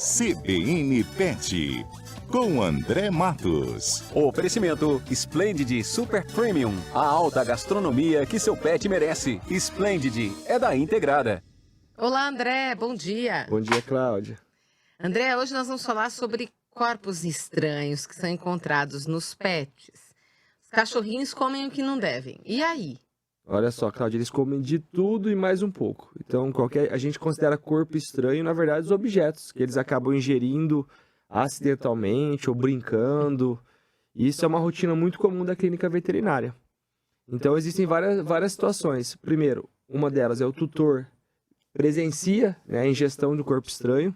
CBN Pet, com André Matos. Oferecimento Splendid Super Premium, a alta gastronomia que seu pet merece. Splendid é da Integrada. Olá, André, bom dia. Bom dia, Cláudia. André, hoje nós vamos falar sobre corpos estranhos que são encontrados nos pets. Os cachorrinhos comem o que não devem. E aí? Olha só, Cláudia, eles comem de tudo e mais um pouco. Então, a gente considera corpo estranho, na verdade, os objetos que eles acabam ingerindo acidentalmente ou brincando. Isso é uma rotina muito comum da clínica veterinária. Então, existem várias situações. Primeiro, uma delas é o tutor presencia, né, a ingestão do corpo estranho.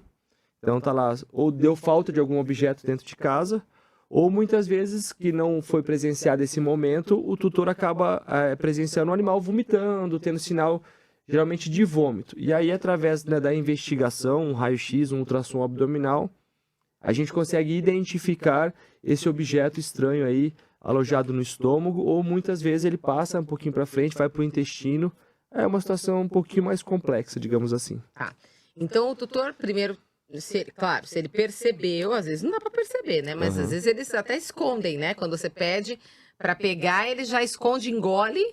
Então, tá lá, ou deu falta de algum objeto dentro de casa, ou muitas vezes que não foi presenciado esse momento, o tutor acaba presenciando o animal vomitando, tendo sinal geralmente de vômito. E aí, através, né, da investigação, um raio-x, um ultrassom abdominal, a gente consegue identificar esse objeto estranho aí alojado no estômago, ou muitas vezes ele passa um pouquinho para frente, vai para o intestino. É uma situação um pouquinho mais complexa, digamos assim. Tá. Então, o tutor, primeiro, claro, se ele percebeu, às vezes não dá para perceber, né? Mas às vezes eles até escondem, né? Quando você pede para pegar, ele já esconde, engole.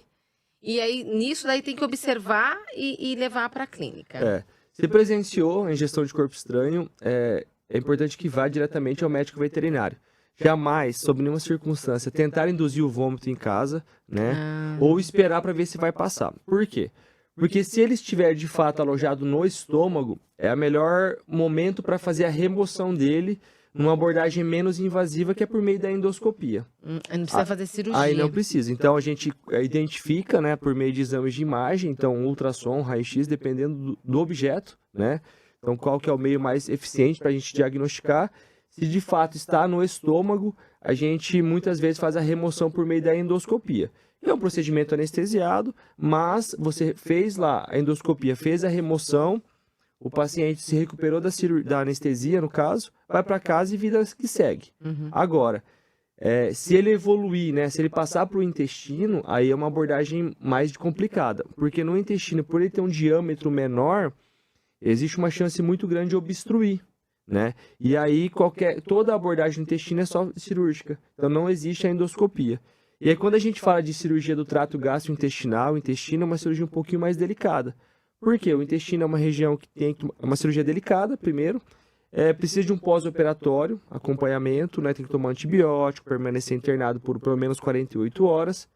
E aí, nisso, daí tem que observar e levar para a clínica. Se presenciou a ingestão de corpo estranho, é importante que vá diretamente ao médico veterinário. Jamais, sob nenhuma circunstância, tentar induzir o vômito em casa, né? Ou esperar para ver se vai passar. Por quê? Porque se ele estiver de fato alojado no estômago, é o melhor momento para fazer a remoção dele numa abordagem menos invasiva, que é por meio da endoscopia. Não precisa fazer cirurgia. Aí não precisa. Então a gente identifica, né, por meio de exames de imagem, então ultrassom, raio-x, dependendo do objeto, né? Então qual que é o meio mais eficiente para a gente diagnosticar. Se de fato está no estômago, a gente muitas vezes faz a remoção por meio da endoscopia. É um procedimento anestesiado, mas você fez lá a endoscopia, fez a remoção, o paciente se recuperou da anestesia, no caso, vai para casa e vida que segue. Agora, se ele evoluir, né, se ele passar para o intestino, aí é uma abordagem mais complicada, porque no intestino, por ele ter um diâmetro menor, existe uma chance muito grande de obstruir. Né? E aí toda a abordagem no intestino é só cirúrgica, então não existe a endoscopia. E aí quando a gente fala de cirurgia do trato gastrointestinal, o intestino é uma cirurgia um pouquinho mais delicada. Por quê? O intestino é uma região que tem uma cirurgia delicada, primeiro, precisa de um pós-operatório, acompanhamento, né? Tem que tomar antibiótico, permanecer internado por pelo menos 48 horas.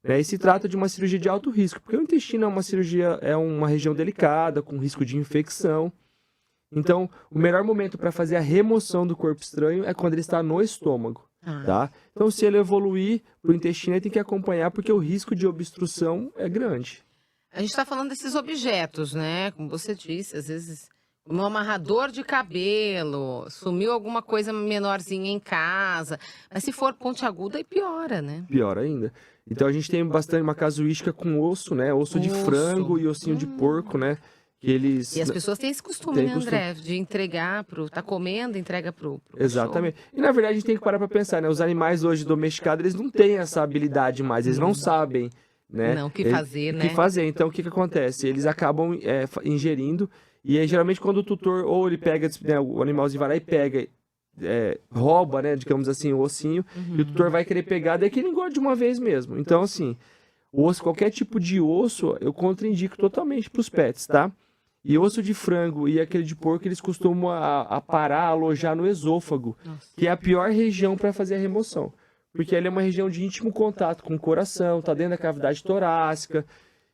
Né? E se trata de uma cirurgia de alto risco, porque o intestino é uma região delicada, com risco de infecção. Então, o melhor momento para fazer a remoção do corpo estranho é quando ele está no estômago, tá? Então, se ele evoluir para o intestino, ele tem que acompanhar, porque o risco de obstrução é grande. A gente está falando desses objetos, né? Como você disse, às vezes um amarrador de cabelo, sumiu alguma coisa menorzinha em casa. Mas se for pontiaguda, aí piora, né? Pior ainda. Então, a gente tem bastante uma casuística com osso, né? Osso de frango e ossinho de porco, né? E as pessoas têm esse costume, né, André? De entregar tá comendo, entrega pro Exatamente. E na verdade a gente tem que parar para pensar, né? Os animais hoje domesticados, eles não têm essa habilidade mais, eles não sabem, né? Não, o que fazer, né? O que fazer. Então o que acontece? Eles acabam ingerindo, e aí, geralmente quando o tutor, ou ele pega, né, o animalzinho vai lá e pega, rouba, né, digamos assim, o ossinho, e o tutor vai querer pegar, daí que ele engorda de uma vez mesmo. Então assim, qualquer tipo de osso, eu contraindico totalmente para os pets, tá? E osso de frango e aquele de porco, eles costumam alojar no esôfago, que é a pior região para fazer a remoção. Porque ele é uma região de íntimo contato com o coração, está dentro da cavidade torácica,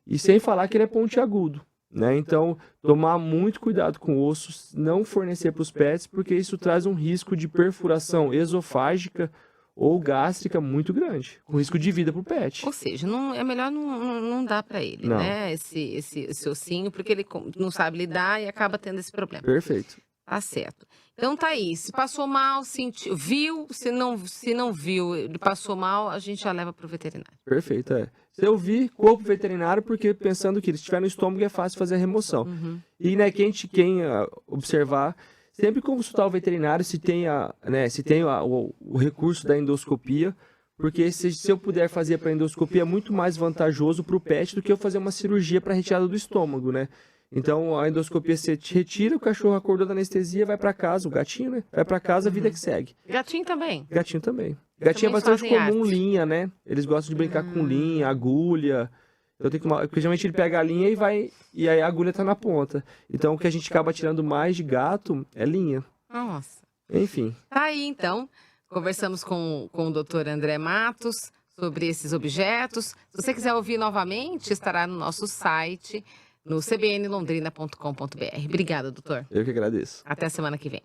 e sem falar que ele é pontiagudo. Né? Então, tomar muito cuidado com ossos, não fornecer para os pets, porque isso traz um risco de perfuração esofágica ou gástrica muito grande, com risco de vida para o pet. Ou seja, é melhor não dar para ele, né? Esse ossinho, porque ele não sabe lidar e acaba tendo esse problema. Perfeito. Tá certo. Então tá aí, se passou mal, sentiu, viu, se não viu, ele passou mal, a gente já leva para o veterinário. Perfeito, Se eu vi, corpo veterinário, porque pensando que ele estiver no estômago é fácil fazer a remoção. E, né, quem observar, sempre consultar o veterinário se tem, o recurso da endoscopia, porque se eu puder fazer para endoscopia é muito mais vantajoso para o pet do que eu fazer uma cirurgia para retirada do estômago, né? Então, a endoscopia você te retira, o cachorro acordou da anestesia, vai para casa, o gatinho, né? Vai para casa, a vida que segue. Gatinho também. Gatinho também. Gatinho é Também bastante fazem comum arte. linha, né? Eles gostam de brincar com linha, agulha. Então tem que tomar, porque geralmente ele pega a linha e vai, e aí a agulha tá na ponta. Então o que a gente acaba tirando mais de gato é linha. Nossa. Enfim. Tá aí, então. Conversamos com o Dr. André Matos sobre esses objetos. Se você quiser ouvir novamente, estará no nosso site, no cbnlondrina.com.br. Obrigada, doutor. Eu que agradeço. Até a semana que vem.